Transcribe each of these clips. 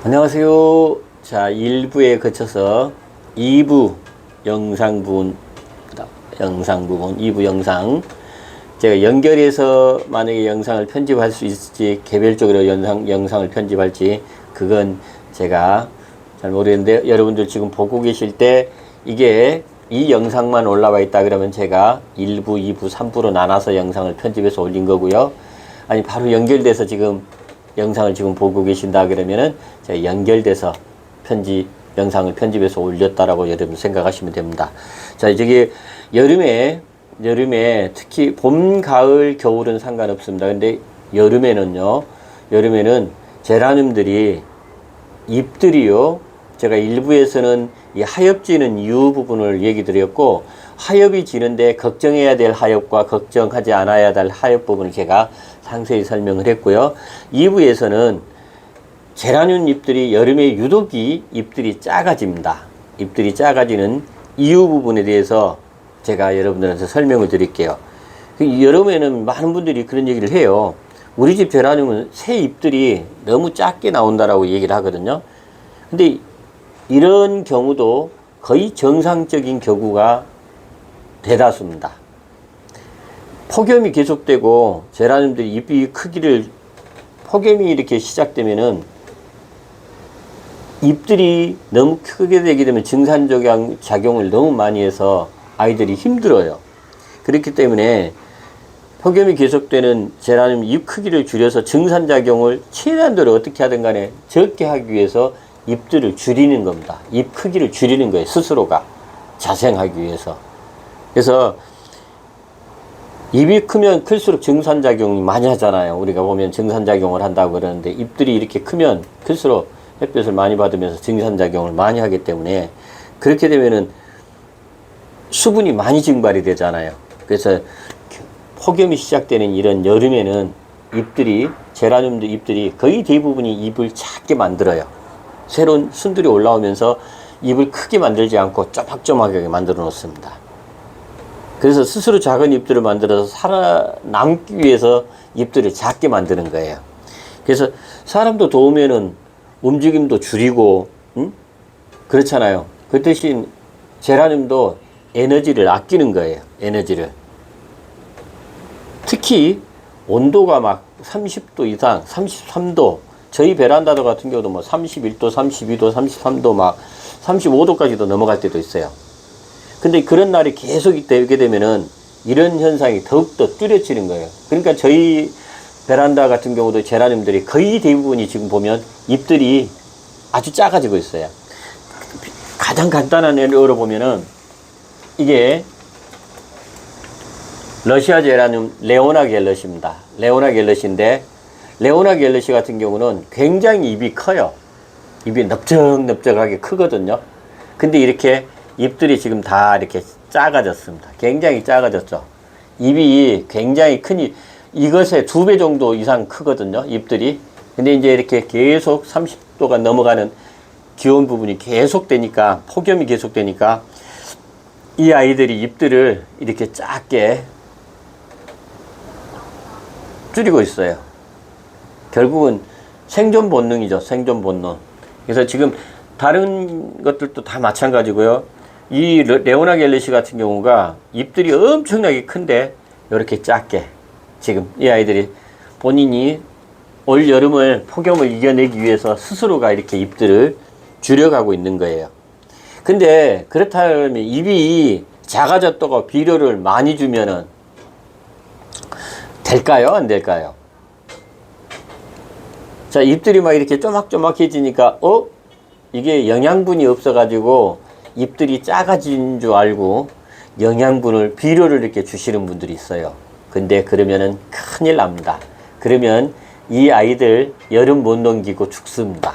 안녕하세요. 자, 1부에 거쳐서 2부 영상 부분, 2부 영상. 제가 연결해서 만약에 영상을 편집할 수 있을지, 개별적으로 영상을 편집할지, 그건 제가 잘 모르겠는데, 여러분들 지금 보고 계실 때, 이게 이 영상만 올라와 있다 그러면 제가 1부, 2부, 3부로 나눠서 영상을 편집해서 올린 거고요. 아니, 바로 연결돼서 지금 영상을 지금 보고 계신다 그러면은 제가 연결돼서 영상을 편집해서 올렸다라고 여러분 생각하시면 됩니다. 자, 저기 여름에 특히 봄, 가을, 겨울은 상관없습니다. 근데 여름에는 제라늄들이 잎들이요. 제가 일부에서는 이 하엽지는 이유 부분을 얘기 드렸고, 하엽이 지는데 걱정해야 될 하엽과 걱정하지 않아야 될 하엽 부분을 제가 상세히 설명을 했고요. 2부에서는 제라늄 잎들이 여름에 유독이 잎들이 작아집니다. 잎들이 작아지는 이유 부분에 대해서 제가 여러분들한테 설명을 드릴게요. 여름에는 많은 분들이 그런 얘기를 해요. 우리 집 제라늄은 새 잎들이 너무 작게 나온다라고 얘기를 하거든요. 근데 이런 경우도 거의 정상적인 경우가 대다수입니다. 폭염이 계속되고 제라늄들이 잎이 폭염이 이렇게 시작되면은 잎들이 너무 크게 되게 되면 증산작용을 너무 많이 해서 아이들이 힘들어요. 그렇기 때문에 폭염이 계속되는 제라늄 잎 크기를 줄여서 증산작용을 최대한대로 어떻게 하든 간에 적게 하기 위해서 잎들을 줄이는 겁니다. 잎 크기를 줄이는 거예요. 스스로가 자생하기 위해서. 그래서 잎이 크면 클수록 증산작용이 많이 하잖아요. 우리가 보면 증산작용을 한다고 그러는데, 잎들이 이렇게 크면 클수록 햇볕을 많이 받으면서 증산작용을 많이 하기 때문에, 그렇게 되면은 수분이 많이 증발이 되잖아요. 그래서 폭염이 시작되는 이런 여름에는 제라늄 잎들이 거의 대부분이 잎을 작게 만들어요. 새로운 순들이 올라오면서 잎을 크게 만들지 않고 쪼박쪼박하게 만들어 놓습니다. 그래서 스스로 작은 잎들을 만들어서 살아남기 위해서 잎들을 작게 만드는 거예요. 그래서 사람도 더우면은 움직임도 줄이고, 그렇잖아요. 그 대신 제라늄도 에너지를 아끼는 거예요. 에너지를. 특히 온도가 막 30도 이상, 33도, 저희 베란다도 같은 경우도 뭐 31도, 32도, 33도 막 35도까지도 넘어갈 때도 있어요. 근데 그런 날이 계속 되게 되면은 이런 현상이 더욱더 뚜렷해지는 거예요. 그러니까 저희 베란다 같은 경우도 제라늄들이 거의 대부분이 지금 보면 잎들이 아주 작아지고 있어요. 가장 간단한 예로 보면은 이게 러시아 제라늄 레오나 갤럿입니다. 레오나 갤럿인데, 레오나 갤럿이 같은 경우는 굉장히 잎이 커요. 잎이 넓적넓적하게 크거든요. 근데 이렇게 잎들이 지금 다 이렇게 작아졌습니다. 굉장히 작아졌죠. 잎이 굉장히 이것의 2배 정도 이상 크거든요. 잎들이. 근데 이제 이렇게 계속 30도가 넘어가는 기온 부분이 계속되니까, 폭염이 계속되니까 이 아이들이 잎들을 이렇게 작게 줄이고 있어요. 결국은 생존 본능이죠. 생존 본능. 그래서 지금 다른 것들도 다 마찬가지고요. 이 레오나 갤럿이 같은 경우가 잎들이 엄청나게 큰데 이렇게 작게, 지금 이 아이들이 본인이 올 여름을 폭염을 이겨내기 위해서 스스로가 이렇게 잎들을 줄여가고 있는 거예요. 근데 그렇다면 잎이 작아졌다고 비료를 많이 주면은 될까요? 안 될까요? 자, 잎들이 막 이렇게 쪼막쪼막해지니까 이게 영양분이 없어가지고 잎들이 작아진 줄 알고 비료를 이렇게 주시는 분들이 있어요. 근데 그러면은 큰일 납니다. 그러면 이 아이들 여름 못 넘기고 죽습니다.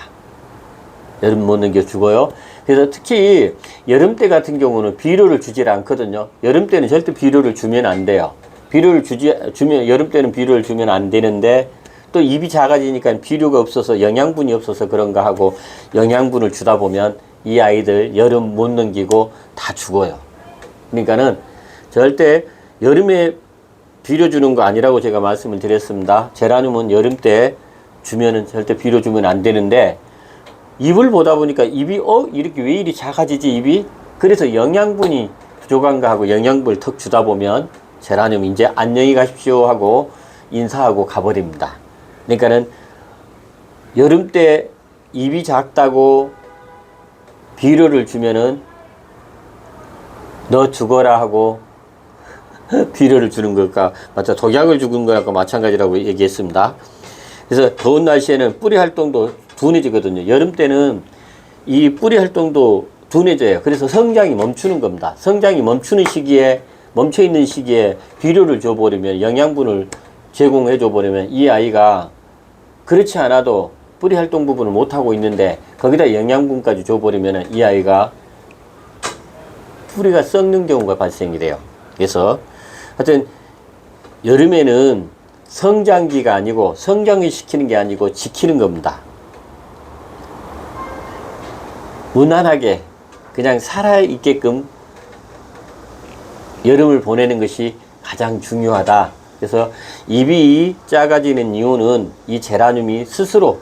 여름 못 넘겨 죽어요. 그래서 특히 여름 때 같은 경우는 비료를 주질 않거든요. 여름 때는 절대 비료를 주면 안 돼요. 여름 때는 비료를 주면 안 되는데, 또 잎이 작아지니까 비료가 없어서 영양분이 없어서 그런가 하고 영양분을 주다 보면 이 아이들 여름 못 넘기고 다 죽어요. 그러니까는 절대 여름에 비료 주는 거 아니라고 제가 말씀을 드렸습니다. 제라늄은 여름 때 주면은 절대 비료 주면 안 되는데, 잎을 보다 보니까 잎이 이렇게 왜 이리 작아지지 잎이? 그래서 영양분이 부족한가 하고 영양분을 턱 주다 보면 제라늄 이제 안녕히 가십시오 하고 인사하고 가버립니다. 그러니까는 여름 때 잎이 작다고 비료를 주면은 너 죽어라 하고 비료를 주는 것과 맞죠? 독약을 주는 거랑 마찬가지라고 얘기했습니다. 그래서 더운 날씨에는 뿌리 활동도 둔해지거든요. 여름 때는 이 뿌리 활동도 둔해져요. 그래서 성장이 멈추는 겁니다. 성장이 멈추는 시기에, 멈춰 있는 시기에 비료를 줘버리면, 영양분을 제공해 줘버리면 이 아이가 그렇지 않아도 뿌리 활동 부분을 못하고 있는데 거기다 영양분까지 줘버리면 이 아이가 뿌리가 썩는 경우가 발생이 돼요. 그래서 하여튼 여름에는 성장기가 아니고 성장을 시키는 게 아니고 지키는 겁니다. 무난하게 그냥 살아있게끔 여름을 보내는 것이 가장 중요하다. 그래서 잎이 작아지는 이유는 이 제라늄이 스스로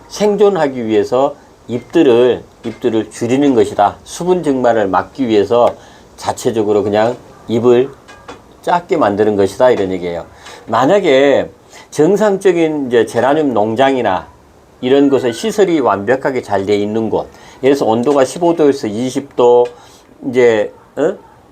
생존하기 위해서 잎들을 줄이는 것이다. 수분 증발을 막기 위해서 자체적으로 그냥 잎을 작게 만드는 것이다. 이런 얘기예요. 만약에 정상적인 이제 제라늄 농장이나 이런 곳에 시설이 완벽하게 잘 돼 있는 곳, 예를 들어서 온도가 15도에서 20도, 이제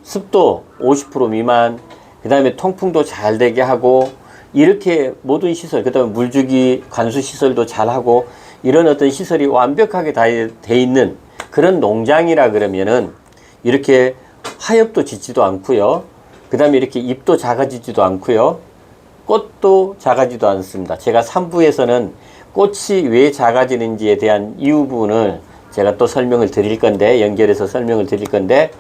습도 50% 미만, 그 다음에 통풍도 잘 되게 하고, 이렇게 모든 시설, 그 다음에 물주기 관수 시설도 잘 하고, 이런 어떤 시설이 완벽하게 다 돼 있는 그런 농장이라 그러면은 이렇게 하엽도 짖지도 않고요. 그 다음에 이렇게 잎도 작아지지도 않고요. 꽃도 작아지도 않습니다. 제가 3부에서는 꽃이 왜 작아지는지에 대한 이유 부분을 제가 또 설명을 드릴 건데, 연결해서 설명을 드릴 건데,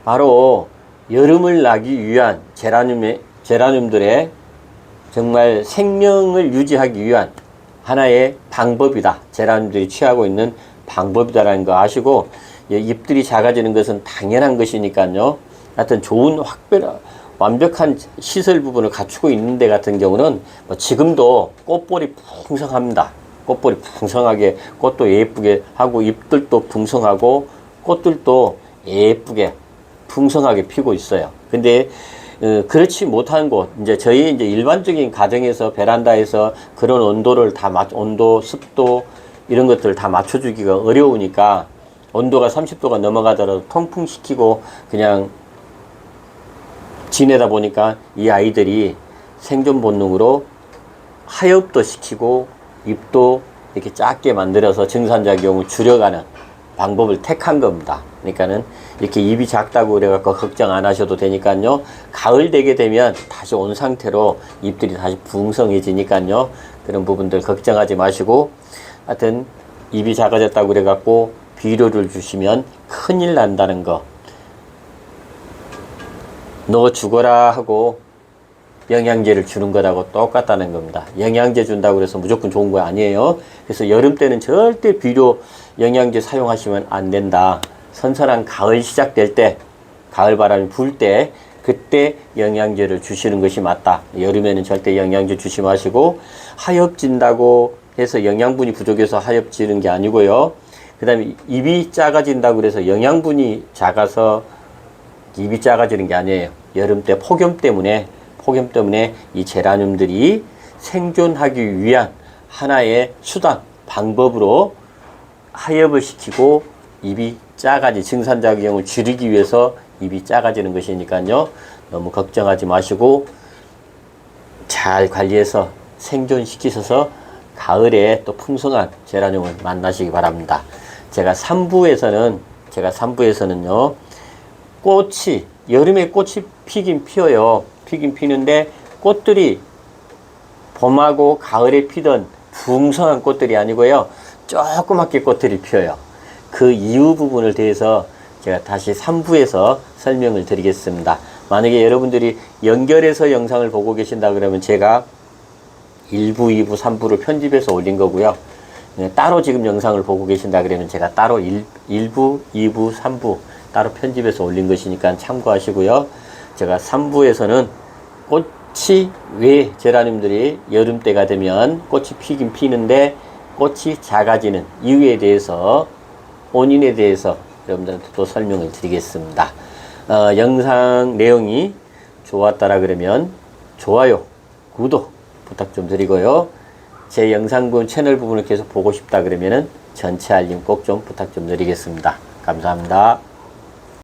바로 여름을 나기 위한 제라늄들의 정말 생명을 유지하기 위한 하나의 방법이다. 제라늄들이 취하고 있는 방법이다라는 거 아시고, 잎들이 작아지는 것은 당연한 것이니까요. 하여튼 좋은 완벽한 시설 부분을 갖추고 있는 데 같은 경우는 뭐 지금도 꽃볼이 풍성합니다. 꽃볼이 풍성하게, 꽃도 예쁘게 하고, 잎들도 풍성하고, 꽃들도 예쁘게 풍성하게 피고 있어요. 근데 그렇지 못한 곳, 이제 저희 이제 일반적인 가정에서 베란다에서 그런 온도를 다 온도, 습도 이런 것들을 다 맞춰주기가 어려우니까 온도가 30도가 넘어가더라도 통풍시키고 그냥 지내다 보니까 이 아이들이 생존 본능으로 하엽도 시키고 잎도 이렇게 작게 만들어서 증산작용을 줄여가는 방법을 택한 겁니다. 그러니까는 이렇게 잎이 작다고 그래갖고 걱정 안 하셔도 되니까요. 가을 되게 되면 다시 온 상태로 잎들이 다시 풍성해지니까요. 그런 부분들 걱정하지 마시고, 하여튼 잎이 작아졌다고 그래갖고 비료를 주시면 큰일 난다는 거, 너 죽어라 하고 영양제를 주는 것하고 똑같다는 겁니다. 영양제 준다고 해서 무조건 좋은 거 아니에요. 그래서 여름 때는 절대 비료 영양제 사용하시면 안 된다. 선선한 가을 시작될 때, 가을 바람이 불 때, 그때 영양제를 주시는 것이 맞다. 여름에는 절대 영양제 주시 마시고, 하엽진다고 해서 영양분이 부족해서 하엽지는 게 아니고요. 그 다음에 잎이 작아진다고 그래서 영양분이 작아서 잎이 작아지는 게 아니에요. 여름 때 폭염 때문에 이 제라늄들이 생존하기 위한 하나의 수단, 방법으로 하엽을 시키고 잎이 증산작용을 줄이기 위해서 잎이 작아지는 것이니까요. 너무 걱정하지 마시고 잘 관리해서 생존시키셔서 가을에 또 풍성한 제라늄을 만나시기 바랍니다. 제가 3부에서는요, 여름에 꽃이 피긴 피어요. 피긴 피는데 꽃들이 봄하고 가을에 피던 풍성한 꽃들이 아니고요. 조그맣게 꽃들이 피어요. 그 이유 부분을 대해서 제가 다시 3부에서 설명을 드리겠습니다. 만약에 여러분들이 연결해서 영상을 보고 계신다 그러면 제가 1부, 2부, 3부를 편집해서 올린 거고요. 따로 지금 영상을 보고 계신다 그러면 제가 따로 1부, 2부, 3부 따로 편집해서 올린 것이니까 참고하시고요. 제가 3부에서는 꽃이 왜 제라늄들이 여름 때가 되면 꽃이 피긴 피는데 꽃이 작아지는 이유에 대해서, 원인에 대해서 여러분들한테 또 설명을 드리겠습니다. 영상 내용이 좋았다라 그러면 좋아요, 구독 부탁 좀 드리고요. 제 영상 채널 부분을 계속 보고 싶다 그러면은 전체 알림 꼭 좀 부탁 좀 드리겠습니다. 감사합니다.